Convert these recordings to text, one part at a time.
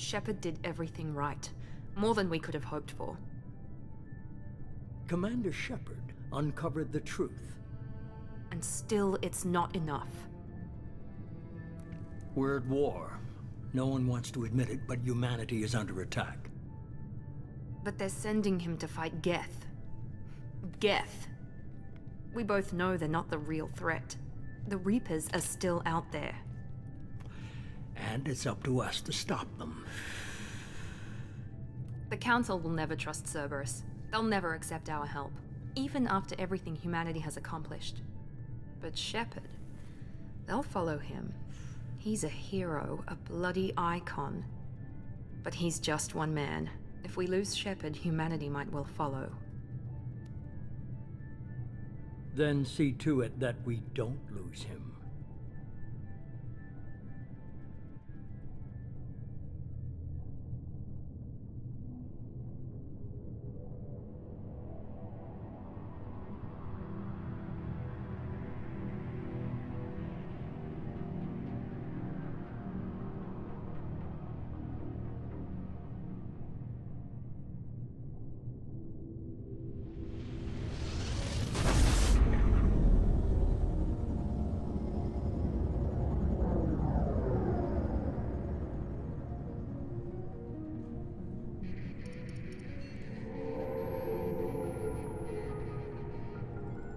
Shepard did everything right. More than we could have hoped for. Commander Shepard uncovered the truth. And still, it's not enough. We're at war. No one wants to admit it, but humanity is under attack. But they're sending him to fight Geth. Geth. We both know they're not the real threat. The Reapers are still out there. And it's up to us to stop them. The Council will never trust Cerberus. They'll never accept our help, even after everything humanity has accomplished. But Shepard, they'll follow him. He's a hero, a bloody icon. But he's just one man. If we lose Shepard, humanity might well follow. Then see to it that we don't lose him.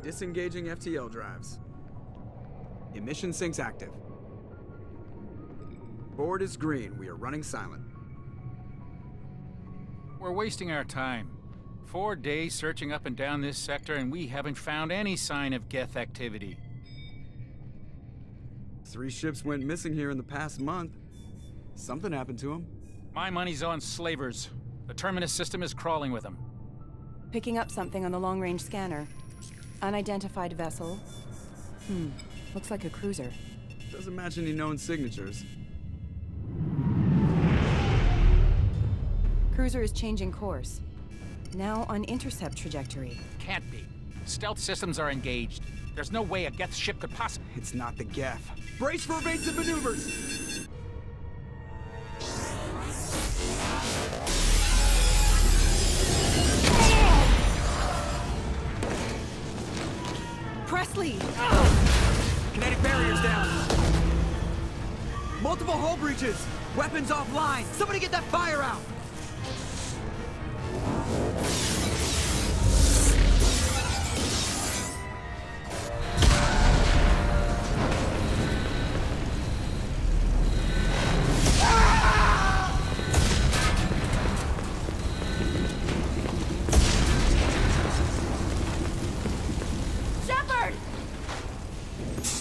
Disengaging FTL drives. Emission sinks active. Board is green. We are running silent. We're wasting our time. 4 days searching up and down this sector, and we haven't found any sign of Geth activity. 3 ships went missing here in the past month. Something happened to them. My money's on slavers. The Terminus system is crawling with them. Picking up something on the long-range scanner. Unidentified vessel. Looks like a cruiser. Doesn't match any known signatures. Cruiser is changing course. Now on intercept trajectory. Can't be. Stealth systems are engaged. There's no way a Geth ship could possibly... It's not the Geth. Brace for evasive maneuvers! Presley! Kinetic barriers down. Multiple hull breaches. Weapons offline. Somebody get that fire out.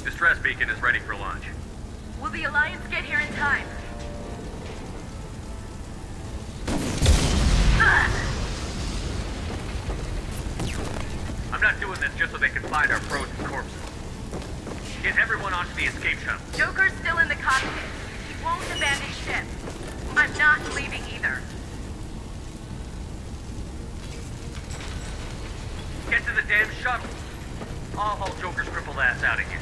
Distress beacon is ready for launch. Will the Alliance get here in time? I'm not doing this just so they can find our frozen corpses. Get everyone onto the escape shuttle. Joker's still in the cockpit. He won't abandon ship. I'm not leaving either. Get to the damn shuttle. I'll haul Joker's crippled ass out of here.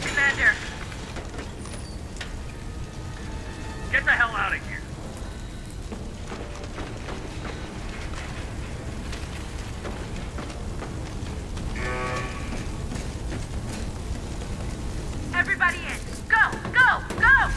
Commander. Get the hell out of here. Everybody in. Go! Go! Go!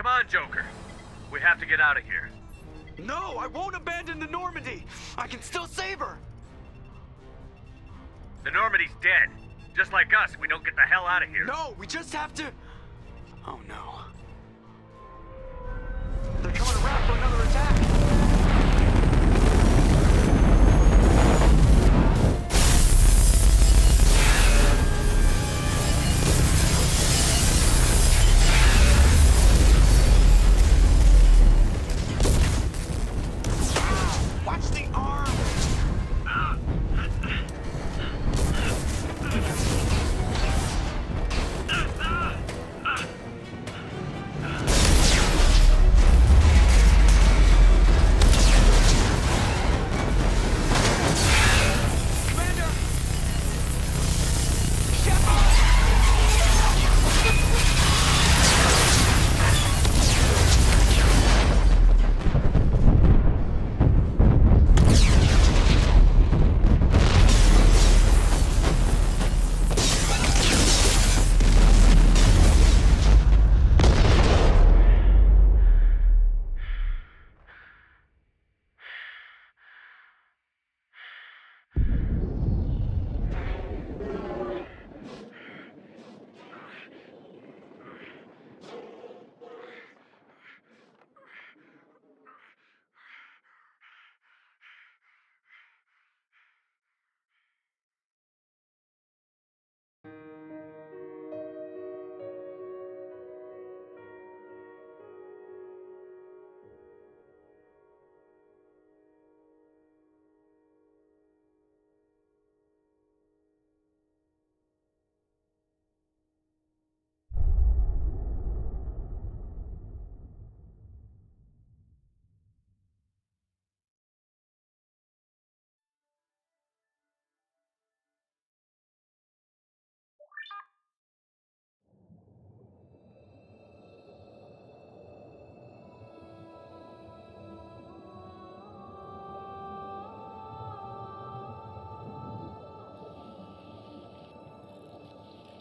Come on, Joker. We have to get out of here. No, I won't abandon the Normandy. I can still save her. The Normandy's dead. Just like us, we don't get the hell out of here. No, we just have to... Oh no. They're coming around for another attack. Watch the arm!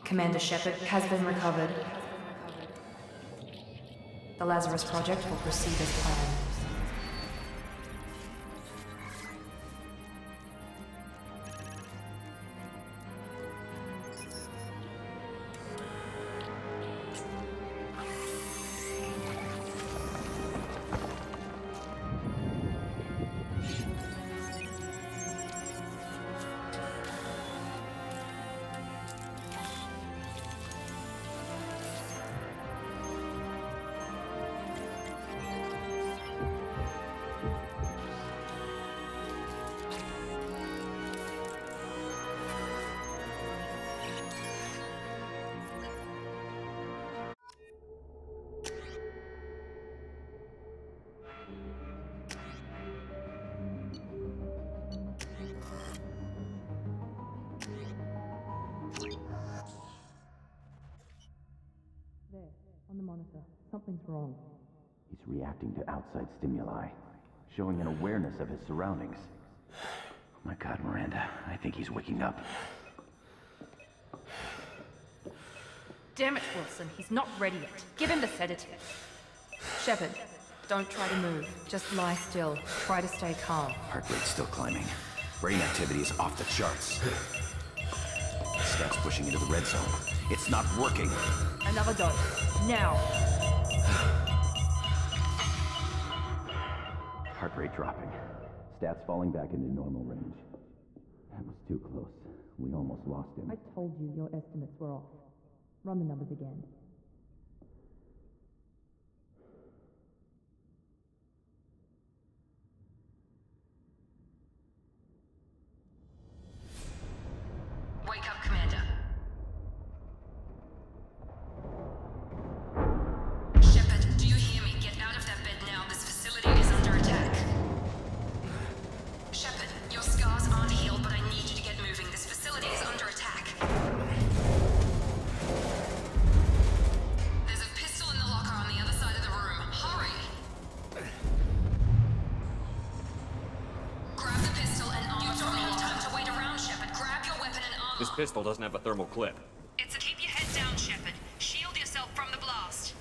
Commander Shepard has been recovered. The Lazarus Project will proceed as planned. On the monitor. Something's wrong. He's reacting to outside stimuli, showing an awareness of his surroundings. Oh my God, Miranda, I think he's waking up. Damn it, Wilson. He's not ready yet. Give him the sedative. Shepard, don't try to move. Just lie still. Try to stay calm. Heart rate's still climbing. Brain activity is off the charts. Scout's pushing into the red zone. It's not working. Another dose. Now. Heart rate dropping. Stats falling back into normal range. That was too close. We almost lost him. I told you your estimates were off. Run the numbers again. Wake up, Commander. Shepard, do you hear me? Get out of that bed now. This facility is under attack. Shepard, your scars aren't healed, but I need you to get moving. This facility is under attack. There's a pistol in the locker on the other side of the room. Hurry! Grab the pistol and arm. You don't have time to wait around, Shepard. Grab your weapon and arm. This pistol doesn't have a thermal clip. It's a keep your head down, Shepard. Shield yourself from the blast.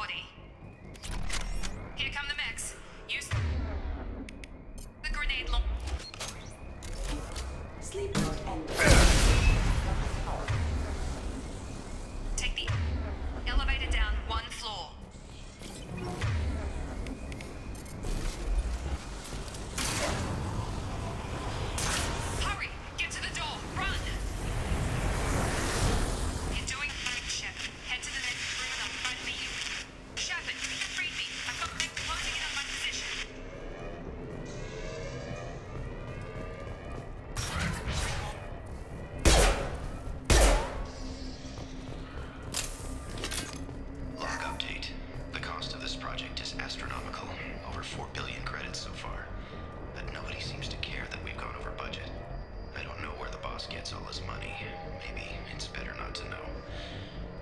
body. Here come the mechs. Use the grenade launcher. Sleep mode ended. Take the elevator down 1 floor. Hurry! Get to the door! Run! You're doing fine, Shepard. Head to the next room and I'll try to meet you. Shepard, read me. I've got mechs closing in on my position. Log update. The cost of this project is astronomical. Over 4 billion credits so far. But nobody seems to care that we've gone over budget. I don't know where the boss gets all his money. Maybe it's better not to know.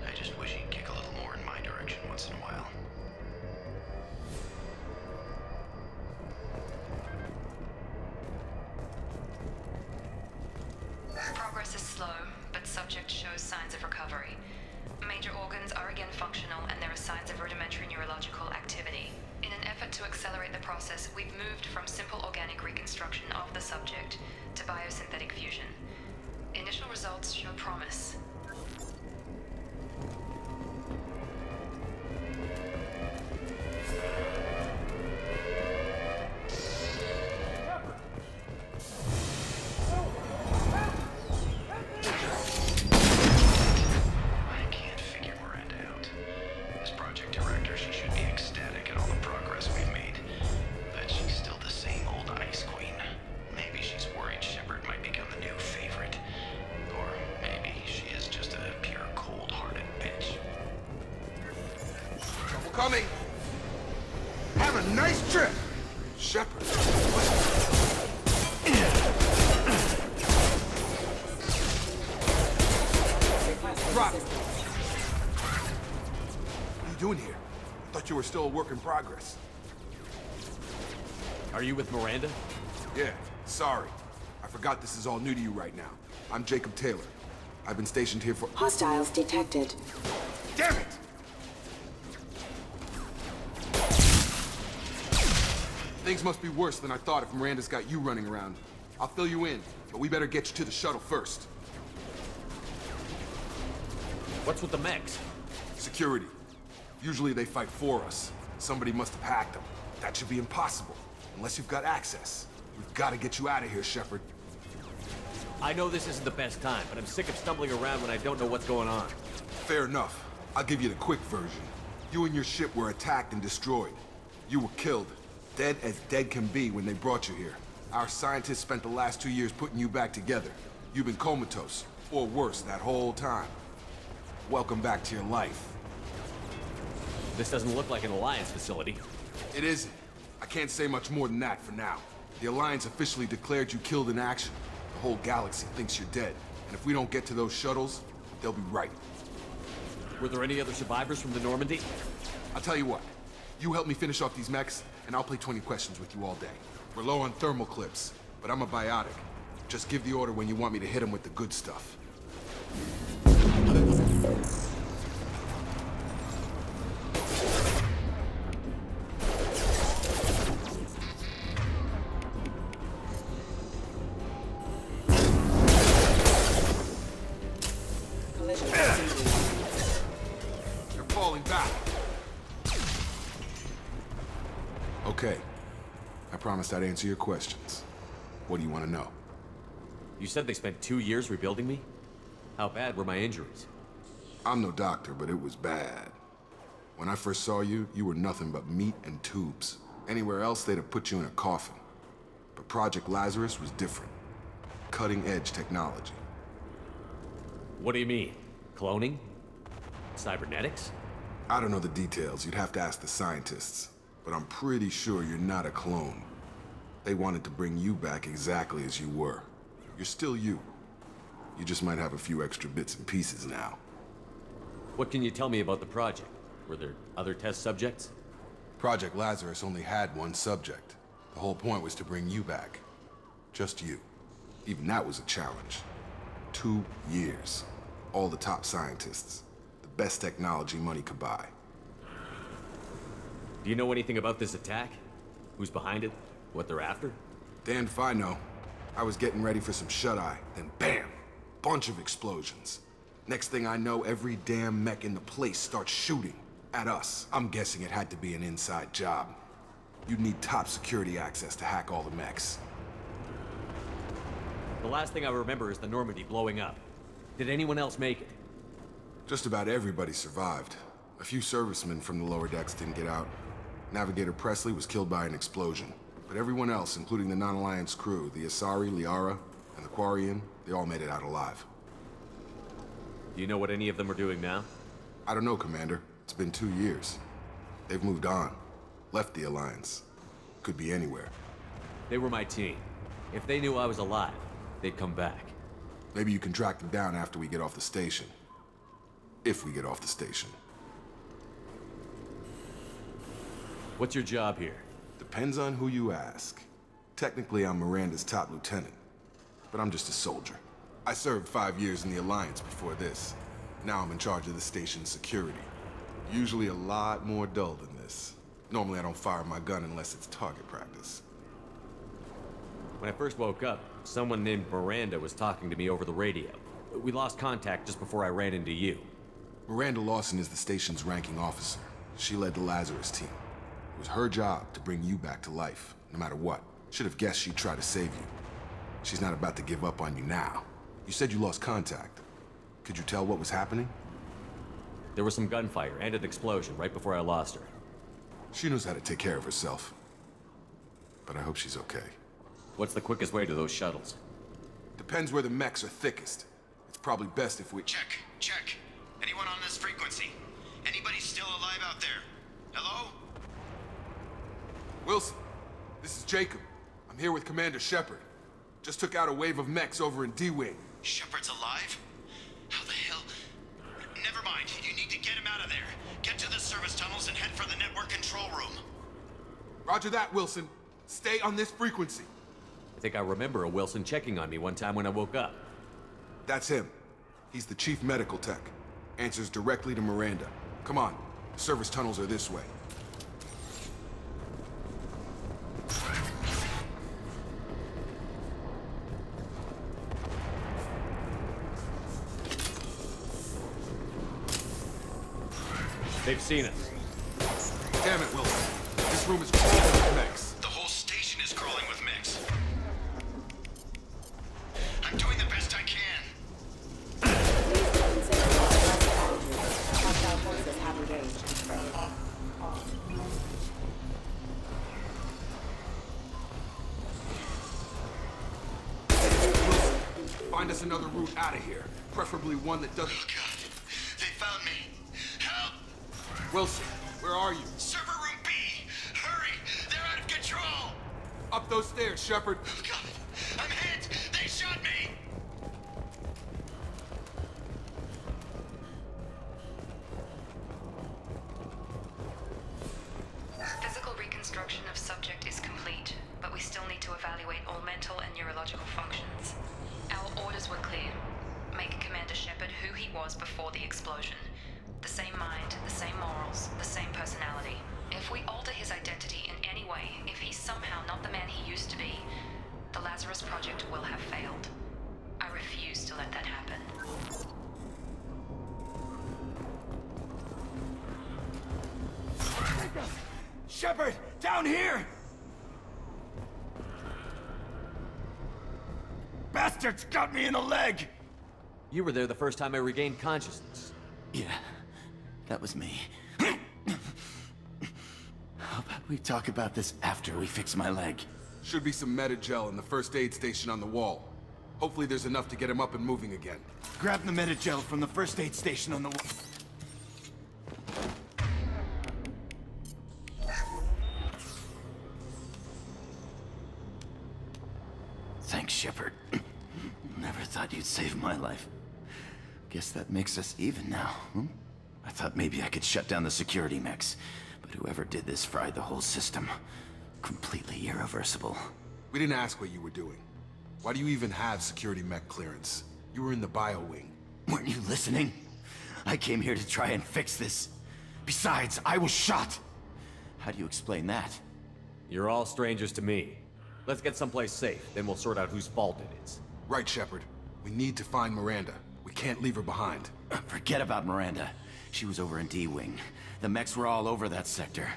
I just wish he'd kick a little more in my direction once in a while. Progress is slow, but subject shows signs of recovery. Major organs are again functional, and there are signs of rudimentary neurological activity. In an effort to accelerate the process, we've moved from simple organic reconstruction of the subject to biosynthetic fusion. Initial results show promise. I can't figure Miranda out. As project director, she should be ecstatic at all the progress we've made. But she's still the same old ice queen. Maybe she's worried Shepard might become the new favorite. Or maybe she is just a pure cold-hearted bitch. Trouble coming. Have a nice trip, Shepard. Drop it. What are you doing here? I thought you were still a work in progress. Are you with Miranda? Yeah, sorry. I forgot this is all new to you right now. I'm Jacob Taylor. I've been stationed here for— Hostiles detected. Damn it! Things must be worse than I thought if Miranda's got you running around. I'll fill you in, but we better get you to the shuttle first. What's with the mechs? Security. Usually they fight for us. Somebody must have hacked them. That should be impossible, unless you've got access. We've got to get you out of here, Shepard. I know this isn't the best time, but I'm sick of stumbling around when I don't know what's going on. Fair enough. I'll give you the quick version. You and your ship were attacked and destroyed. You were killed. Dead as dead can be when they brought you here. Our scientists spent the last 2 years putting you back together. You've been comatose, or worse, that whole time. Welcome back to your life. This doesn't look like an Alliance facility. It isn't. I can't say much more than that for now. The Alliance officially declared you killed in action. The whole galaxy thinks you're dead. And if we don't get to those shuttles, they'll be right. Were there any other survivors from the Normandy? I'll tell you what. You help me finish off these mechs, and I'll play 20 questions with you all day. We're low on thermal clips, but I'm a biotic. Just give the order when you want me to hit them with the good stuff. You're falling back. Okay. I promised I'd answer your questions. What do you want to know? You said they spent 2 years rebuilding me? How bad were my injuries? I'm no doctor, but it was bad. When I first saw you, you were nothing but meat and tubes. Anywhere else, they'd have put you in a coffin. But Project Lazarus was different. Cutting-edge technology. What do you mean? Cloning? Cybernetics? I don't know the details. You'd have to ask the scientists. But I'm pretty sure you're not a clone. They wanted to bring you back exactly as you were. You're still you. You just might have a few extra bits and pieces now. What can you tell me about the project? Were there other test subjects? Project Lazarus only had one subject. The whole point was to bring you back. Just you. Even that was a challenge. 2 years. All the top scientists. The best technology money could buy. Do you know anything about this attack? Who's behind it? What they're after? Damned if I know. I was getting ready for some shut-eye, then bam! Bunch of explosions. Next thing I know, every damn mech in the place starts shooting at us. I'm guessing it had to be an inside job. You'd need top security access to hack all the mechs. The last thing I remember is the Normandy blowing up. Did anyone else make it? Just about everybody survived. A few servicemen from the lower decks didn't get out. Navigator Presley was killed by an explosion. But everyone else, including the non-Alliance crew, the Asari, Liara, and the Quarian, they all made it out alive. Do you know what any of them are doing now? I don't know, Commander. It's been 2 years. They've moved on. Left the Alliance. Could be anywhere. They were my team. If they knew I was alive, they'd come back. Maybe you can track them down after we get off the station. If we get off the station. What's your job here? Depends on who you ask. Technically, I'm Miranda's top lieutenant. But I'm just a soldier. I served 5 years in the Alliance before this. Now I'm in charge of the station's security. Usually a lot more dull than this. Normally I don't fire my gun unless it's target practice. When I first woke up, someone named Miranda was talking to me over the radio. We lost contact just before I ran into you. Miranda Lawson is the station's ranking officer. She led the Lazarus team. It was her job to bring you back to life, no matter what. Should have guessed she'd try to save you. She's not about to give up on you now. You said you lost contact. Could you tell what was happening? There was some gunfire and an explosion right before I lost her. She knows how to take care of herself. But I hope she's okay. What's the quickest way to those shuttles? Depends where the mechs are thickest. It's probably best if we... Check. Anyone on this frequency? Anybody still alive out there? Hello? Wilson, this is Jacob. I'm here with Commander Shepard. Just took out a wave of mechs over in D-Wing. Shepard's alive? How the hell? Never mind. You need to get him out of there. Get to the service tunnels and head for the network control room. Roger that, Wilson. Stay on this frequency. I think I remember a Wilson checking on me one time when I woke up. That's him. He's the chief medical tech. Answers directly to Miranda. Come on. The service tunnels are this way. They've seen us. Damn it, Wilson. This room is crawling with mechs. The whole station is crawling with mechs. I'm doing the best I can. Hostile forces have engaged. Wilson, find us another route out of here. Preferably one that doesn't... Oh, God. They found me. Help! Wilson, where are you? Server room B! Hurry! They're out of control! Up those stairs, Shepard. Oh, God! I'm hit! They shot me! Physical reconstruction of subject is complete, but we still need to evaluate all mental and neurological functions. Our orders were clear. Make Commander Shepard who he was before the explosion. The same mind, the same morals, the same personality. If we alter his identity in any way, if he's somehow not the man he used to be, the Lazarus Project will have failed. I refuse to let that happen. Shepard, down here! Bastards got me in the leg! You were there the first time I regained consciousness. Yeah, that was me. How about we talk about this after we fix my leg? Should be some Metagel in the first aid station on the wall. Hopefully there's enough to get him up and moving again. Grab the Metagel from the first aid station on the wall. Thanks, Shepard. Never thought you'd save my life. Guess that makes us even now, hmm? I thought maybe I could shut down the security mechs, but whoever did this fried the whole system. Completely irreversible. We didn't ask what you were doing. Why do you even have security mech clearance? You were in the bio wing. Weren't you listening? I came here to try and fix this. Besides, I was shot. How do you explain that? You're all strangers to me. Let's get someplace safe, then we'll sort out whose fault it is. Right, Shepard. We need to find Miranda. We can't leave her behind. Forget about Miranda. She was over in D-Wing. The mechs were all over that sector.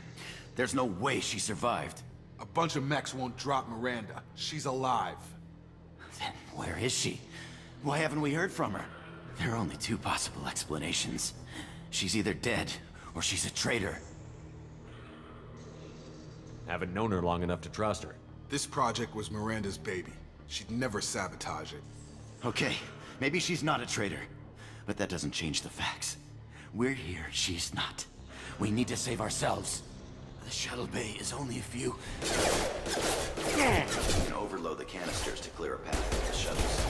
There's no way she survived. A bunch of mechs won't drop Miranda. She's alive. Then where is she? Why haven't we heard from her? There are only two possible explanations. She's either dead, or she's a traitor. Haven't known her long enough to trust her. This project was Miranda's baby. She'd never sabotage it. Okay, maybe she's not a traitor. But that doesn't change the facts. We're here, she's not. We need to save ourselves. The shuttle bay is only a few... You can overload the canisters to clear a path for the shuttles.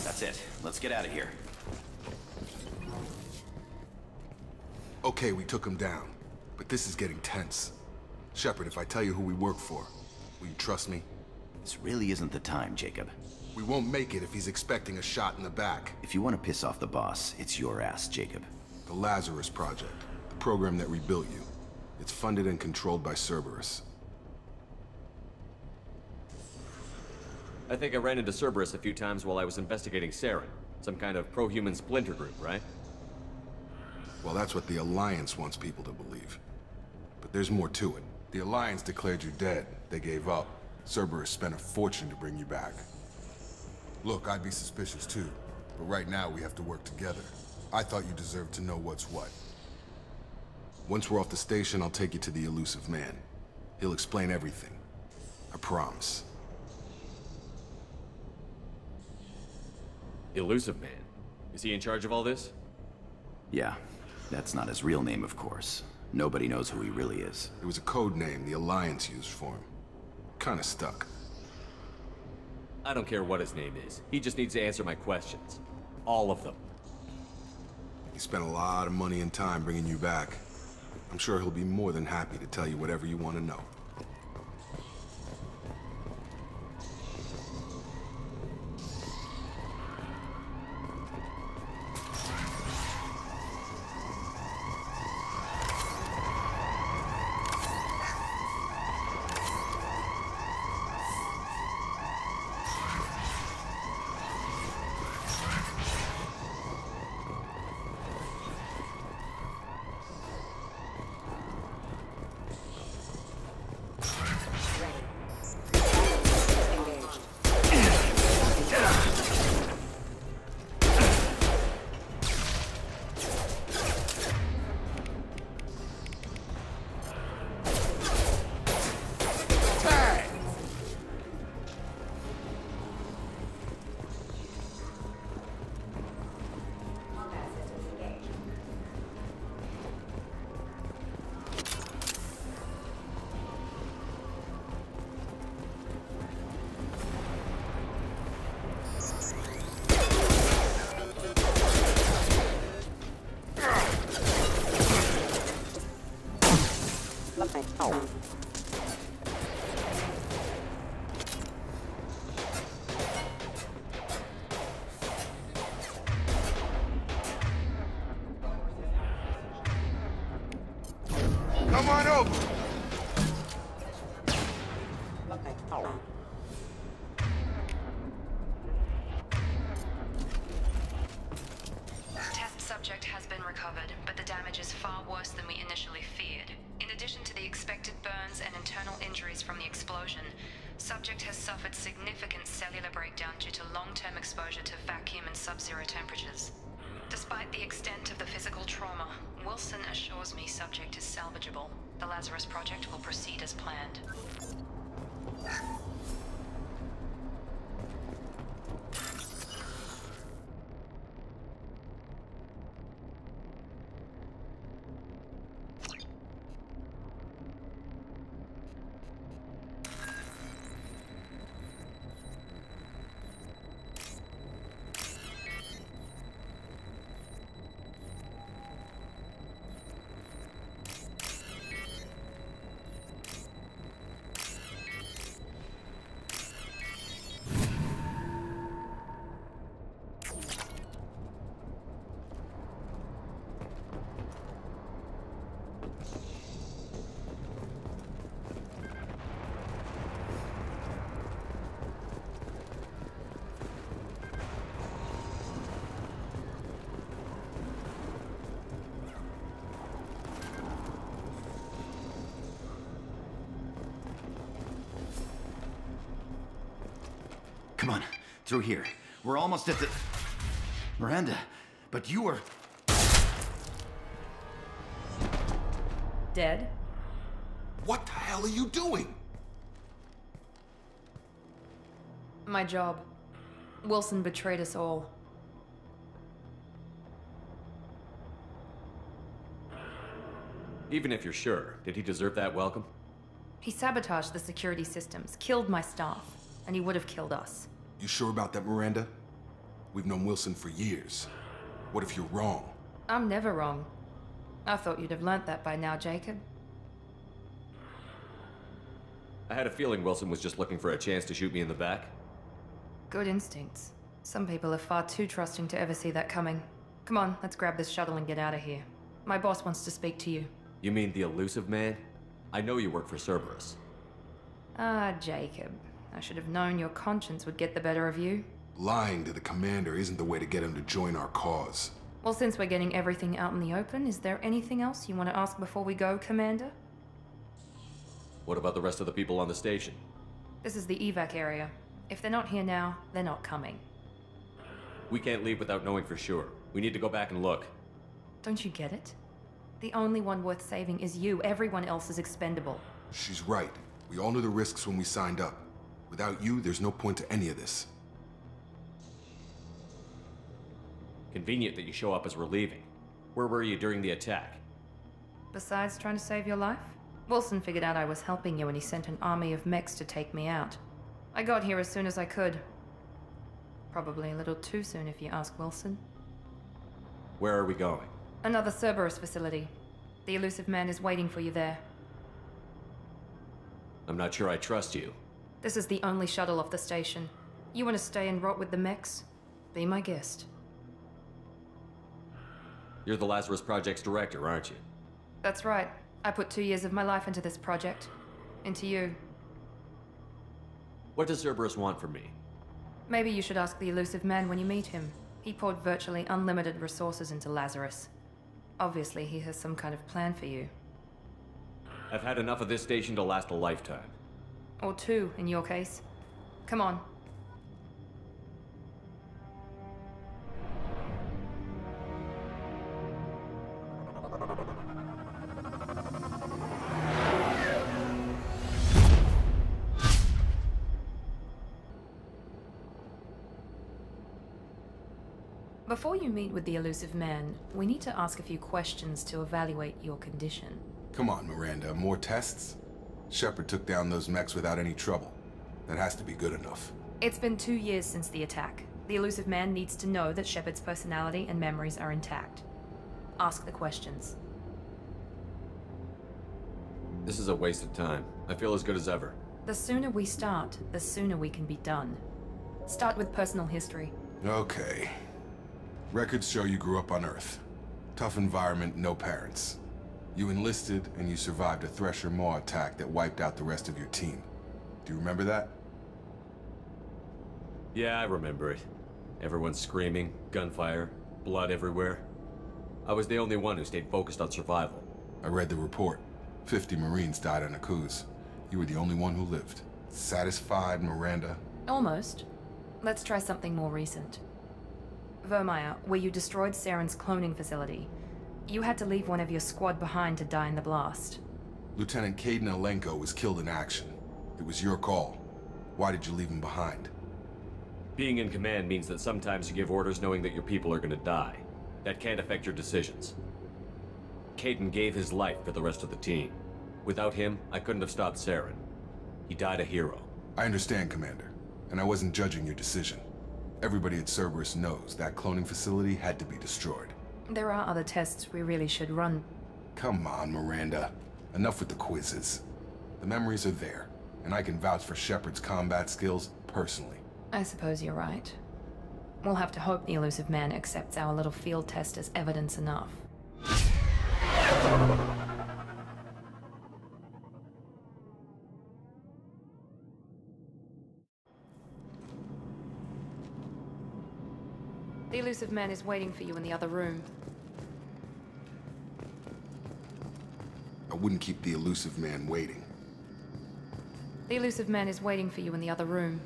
That's it. Let's get out of here. Okay, we took him down. But this is getting tense. Shepard, if I tell you who we work for, will you trust me? This really isn't the time, Jacob. We won't make it if he's expecting a shot in the back. If you want to piss off the boss, it's your ass, Jacob. The Lazarus Project, the program that rebuilt you. It's funded and controlled by Cerberus. I think I ran into Cerberus a few times while I was investigating Saren. Some kind of pro-human splinter group, right? Well, that's what the Alliance wants people to believe. But there's more to it. The Alliance declared you dead. They gave up. Cerberus spent a fortune to bring you back. Look, I'd be suspicious too. But right now, we have to work together. I thought you deserved to know what's what. Once we're off the station, I'll take you to the elusive man. He'll explain everything. I promise. Elusive Man? Is he in charge of all this? Yeah. That's not his real name, of course. Nobody knows who he really is. It was a code name the Alliance used for him. Kinda stuck. I don't care what his name is. He just needs to answer my questions. All of them. He spent a lot of money and time bringing you back. I'm sure he'll be more than happy to tell you whatever you want to know. Come on over! Test subject has been recovered, but the damage is far worse than we initially feared. In addition to the expected burns and internal injuries from the explosion, subject has suffered significant cellular breakdown due to long-term exposure to vacuum and sub-zero temperatures. Despite the extent of the physical trauma, Wilson assures me subject is salvageable. The Lazarus Project will proceed as planned. Come on, through here. We're almost at the... Miranda, but you were... Dead? What the hell are you doing? My job. Wilson betrayed us all. Even if you're sure, did he deserve that welcome? He sabotaged the security systems, killed my staff, and he would have killed us. You sure about that, Miranda? We've known Wilson for years. What if you're wrong? I'm never wrong. I thought you'd have learnt that by now, Jacob. I had a feeling Wilson was just looking for a chance to shoot me in the back. Good instincts. Some people are far too trusting to ever see that coming. Come on, let's grab this shuttle and get out of here. My boss wants to speak to you. You mean the elusive man? I know you work for Cerberus. Ah, Jacob. I should have known your conscience would get the better of you. Lying to the commander isn't the way to get him to join our cause. Well, since we're getting everything out in the open, is there anything else you want to ask before we go, Commander? What about the rest of the people on the station? This is the evac area. If they're not here now, they're not coming. We can't leave without knowing for sure. We need to go back and look. Don't you get it? The only one worth saving is you. Everyone else is expendable. She's right. We all knew the risks when we signed up. Without you, there's no point to any of this. Convenient that you show up as we're leaving. Where were you during the attack? Besides trying to save your life, Wilson figured out I was helping you and he sent an army of mechs to take me out. I got here as soon as I could. Probably a little too soon if you ask Wilson. Where are we going? Another Cerberus facility. The elusive man is waiting for you there. I'm not sure I trust you. This is the only shuttle off the station. You want to stay and rot with the mechs? Be my guest. You're the Lazarus Project's director, aren't you? That's right. I put 2 years of my life into this project. Into you. What does Cerberus want from me? Maybe you should ask the elusive man when you meet him. He poured virtually unlimited resources into Lazarus. Obviously, he has some kind of plan for you. I've had enough of this station to last a lifetime. Or 2, in your case. Come on. Before you meet with the elusive man, we need to ask a few questions to evaluate your condition. Come on, Miranda. More tests? Shepard took down those mechs without any trouble. That has to be good enough. It's been 2 years since the attack. The elusive man needs to know that Shepard's personality and memories are intact. Ask the questions. This is a waste of time. I feel as good as ever. The sooner we start, the sooner we can be done. Start with personal history. Okay. Records show you grew up on Earth. Tough environment, no parents. You enlisted, and you survived a Thresher Maw attack that wiped out the rest of your team. Do you remember that? Yeah, I remember it. Everyone screaming, gunfire, blood everywhere. I was the only one who stayed focused on survival. I read the report. 50 Marines died on a cruise. You were the only one who lived. Satisfied, Miranda? Almost. Let's try something more recent. Vermeer, where you destroyed Saren's cloning facility. You had to leave one of your squad behind to die in the blast. Lieutenant Caden Alenko was killed in action. It was your call. Why did you leave him behind? Being in command means that sometimes you give orders knowing that your people are gonna die. That can't affect your decisions. Caden gave his life for the rest of the team. Without him, I couldn't have stopped Saren. He died a hero. I understand, Commander. And I wasn't judging your decision. Everybody at Cerberus knows that cloning facility had to be destroyed. There are other tests we really should run. Come on, Miranda. Enough with the quizzes. The memories are there, and I can vouch for Shepard's combat skills personally. I suppose you're right. We'll have to hope the elusive man accepts our little field test as evidence enough. The elusive man is waiting for you in the other room. I wouldn't keep the elusive man waiting. The elusive man is waiting for you in the other room.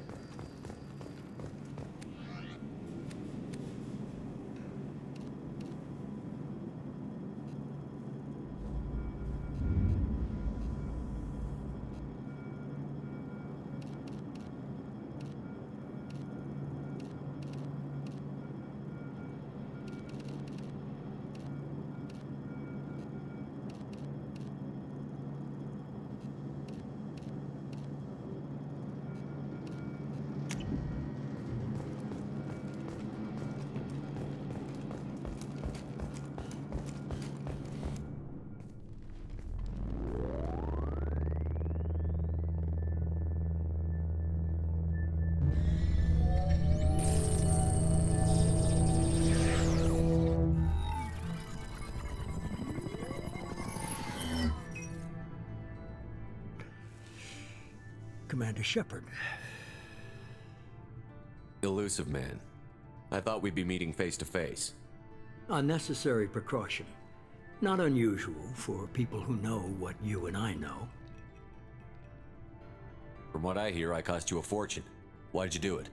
Commander Shepard. Elusive man. I thought we'd be meeting face to face. A necessary precaution. Not unusual for people who know what you and I know. From what I hear, I cost you a fortune. Why'd you do it?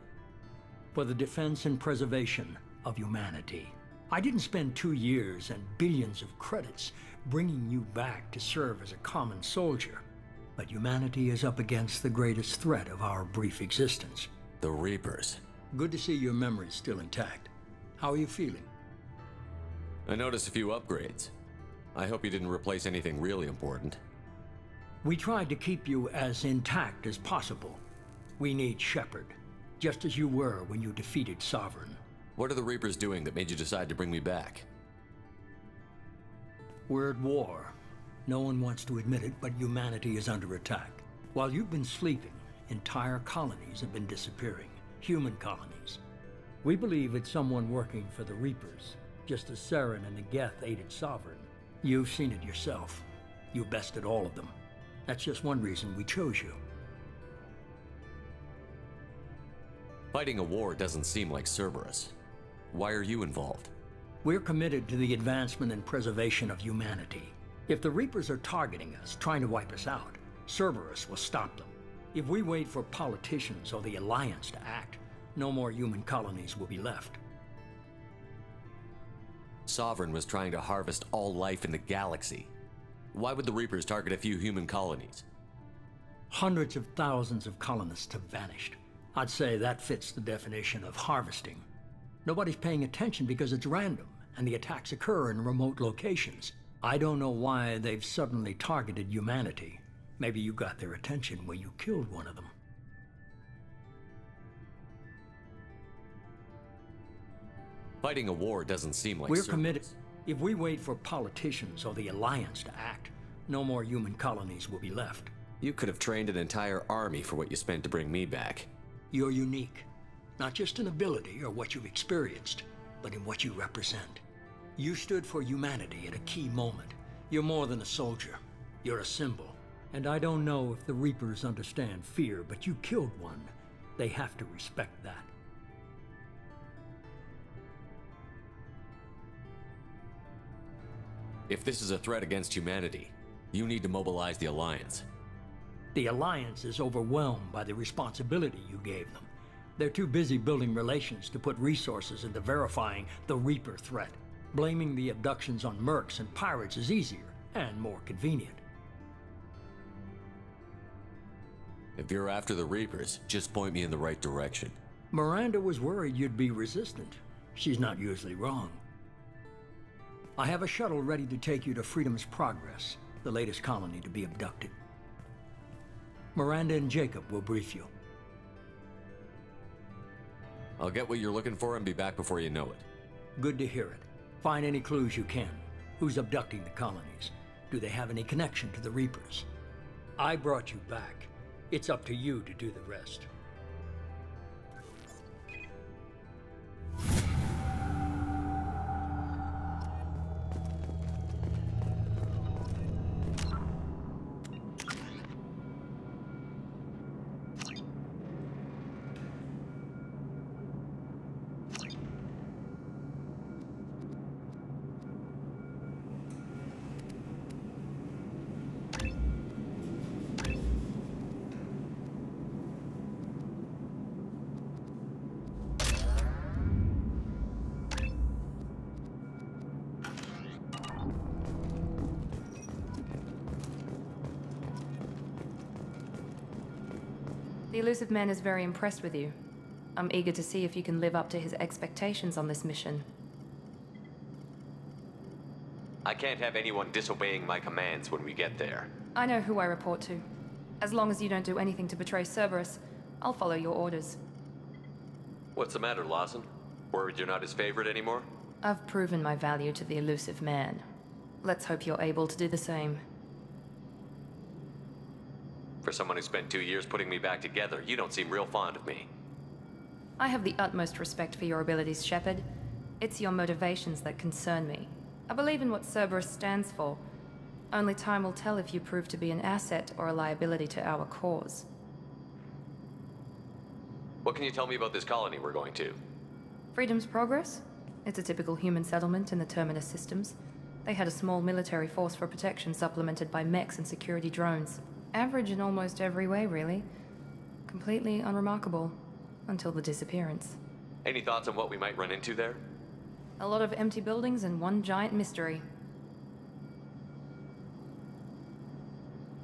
For the defense and preservation of humanity. I didn't spend 2 years and billions of credits bringing you back to serve as a common soldier. But humanity is up against the greatest threat of our brief existence. The Reapers. Good to see your memory's still intact. How are you feeling? I noticed a few upgrades. I hope you didn't replace anything really important. We tried to keep you as intact as possible. We need Shepard, just as you were when you defeated Sovereign. What are the Reapers doing that made you decide to bring me back? We're at war. No one wants to admit it, but humanity is under attack. While you've been sleeping, entire colonies have been disappearing. Human colonies. We believe it's someone working for the Reapers, just as Saren and the Geth aided Sovereign. You've seen it yourself. You bested all of them. That's just one reason we chose you. Fighting a war doesn't seem like Cerberus. Why are you involved? We're committed to the advancement and preservation of humanity. If the Reapers are targeting us, trying to wipe us out, Cerberus will stop them. If we wait for politicians or the Alliance to act, no more human colonies will be left. Sovereign was trying to harvest all life in the galaxy. Why would the Reapers target a few human colonies? Hundreds of thousands of colonists have vanished. I'd say that fits the definition of harvesting. Nobody's paying attention because it's random, and the attacks occur in remote locations. I don't know why they've suddenly targeted humanity. Maybe you got their attention when you killed one of them. Fighting a war doesn't seem like We're Cerberus. committed. If we wait for politicians or the Alliance to act, no more human colonies will be left. You could have trained an entire army for what you spent to bring me back. You're unique. Not just in ability or what you've experienced, but in what you represent. You stood for humanity at a key moment. You're more than a soldier. You're a symbol. And I don't know if the Reapers understand fear, but you killed one. They have to respect that. If this is a threat against humanity, you need to mobilize the Alliance. The Alliance is overwhelmed by the responsibility you gave them. They're too busy building relations to put resources into verifying the Reaper threat. Blaming the abductions on mercs and pirates is easier and more convenient. If you're after the Reapers, just point me in the right direction. Miranda was worried you'd be resistant. She's not usually wrong. I have a shuttle ready to take you to Freedom's Progress, the latest colony to be abducted. Miranda and Jacob will brief you. I'll get what you're looking for and be back before you know it. Good to hear it. Find any clues you can. Who's abducting the colonies? Do they have any connection to the Reapers? I brought you back. It's up to you to do the rest. The elusive man is very impressed with you. I'm eager to see if you can live up to his expectations on this mission. I can't have anyone disobeying my commands when we get there. I know who I report to. As long as you don't do anything to betray Cerberus, I'll follow your orders. What's the matter, Lawson? Worried you're not his favorite anymore? I've proven my value to the elusive man. Let's hope you're able to do the same. For someone who spent 2 years putting me back together, you don't seem real fond of me. I have the utmost respect for your abilities, Shepard. It's your motivations that concern me. I believe in what Cerberus stands for. Only time will tell if you prove to be an asset or a liability to our cause. What can you tell me about this colony we're going to? Freedom's Progress? It's a typical human settlement in the Terminus systems. They had a small military force for protection supplemented by mechs and security drones. Average in almost every way, really. Completely unremarkable. Until the disappearance. Any thoughts on what we might run into there? A lot of empty buildings and one giant mystery.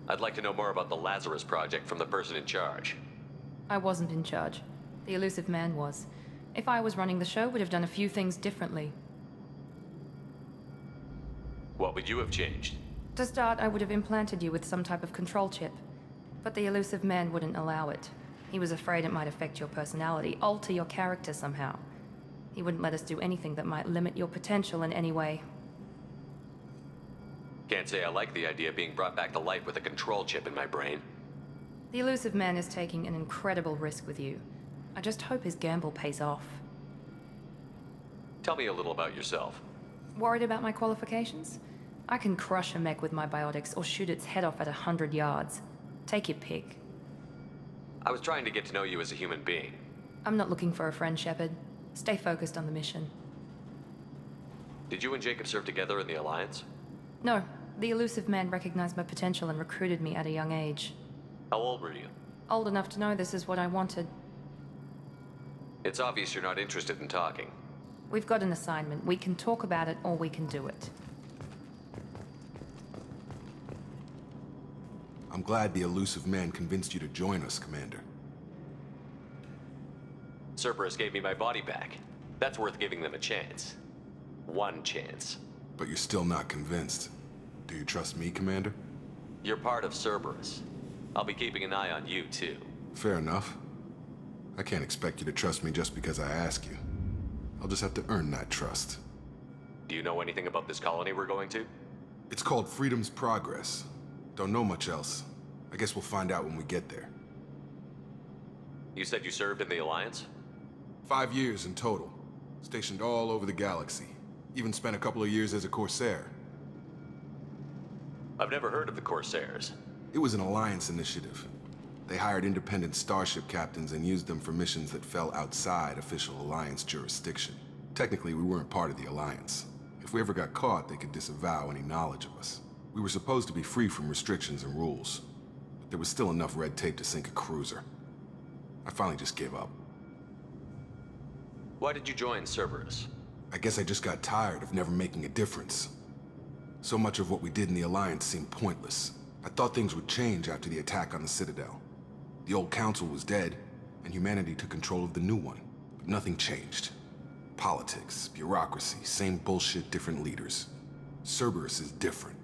I'd like to know more about the Lazarus Project from the person in charge. I wasn't in charge. The elusive man was. If I was running the show, would have done a few things differently. What would you have changed? To start, I would have implanted you with some type of control chip. But the elusive man wouldn't allow it. He was afraid it might affect your personality, alter your character somehow. He wouldn't let us do anything that might limit your potential in any way. Can't say I like the idea of being brought back to life with a control chip in my brain. The elusive man is taking an incredible risk with you. I just hope his gamble pays off. Tell me a little about yourself. Worried about my qualifications? I can crush a mech with my biotics or shoot its head off at 100 yards. Take your pick. I was trying to get to know you as a human being. I'm not looking for a friend, Shepard. Stay focused on the mission. Did you and Jacob serve together in the Alliance? No. The elusive man recognized my potential and recruited me at a young age. How old were you? Old enough to know this is what I wanted. It's obvious you're not interested in talking. We've got an assignment. We can talk about it or we can do it. I'm glad the elusive man convinced you to join us, Commander. Cerberus gave me my body back. That's worth giving them a chance. One chance. But you're still not convinced. Do you trust me, Commander? You're part of Cerberus. I'll be keeping an eye on you, too. Fair enough. I can't expect you to trust me just because I ask you. I'll just have to earn that trust. Do you know anything about this colony we're going to? It's called Freedom's Progress. Don't know much else. I guess we'll find out when we get there. You said you served in the Alliance? 5 years in total. Stationed all over the galaxy. Even spent a couple of years as a Corsair. I've never heard of the Corsairs. It was an Alliance initiative. They hired independent starship captains and used them for missions that fell outside official Alliance jurisdiction. Technically, we weren't part of the Alliance. If we ever got caught, they could disavow any knowledge of us. We were supposed to be free from restrictions and rules, but there was still enough red tape to sink a cruiser. I finally just gave up. Why did you join Cerberus? I guess I just got tired of never making a difference. So much of what we did in the Alliance seemed pointless. I thought things would change after the attack on the Citadel. The old council was dead, and humanity took control of the new one. But nothing changed. Politics, bureaucracy, same bullshit, different leaders. Cerberus is different.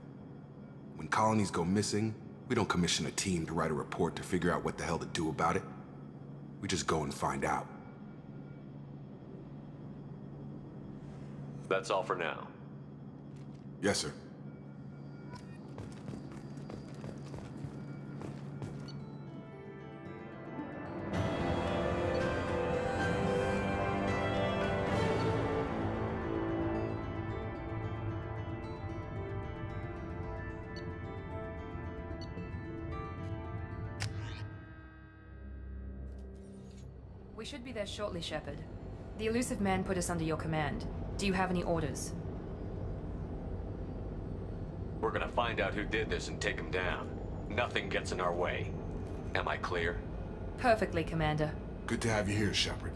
When colonies go missing, we don't commission a team to write a report to figure out what the hell to do about it. We just go and find out. That's all for now. Yes, sir. We should be there shortly, Shepard. The elusive man put us under your command. Do you have any orders? We're gonna find out who did this and take him down. Nothing gets in our way. Am I clear? Perfectly, Commander. Good to have you here, Shepard.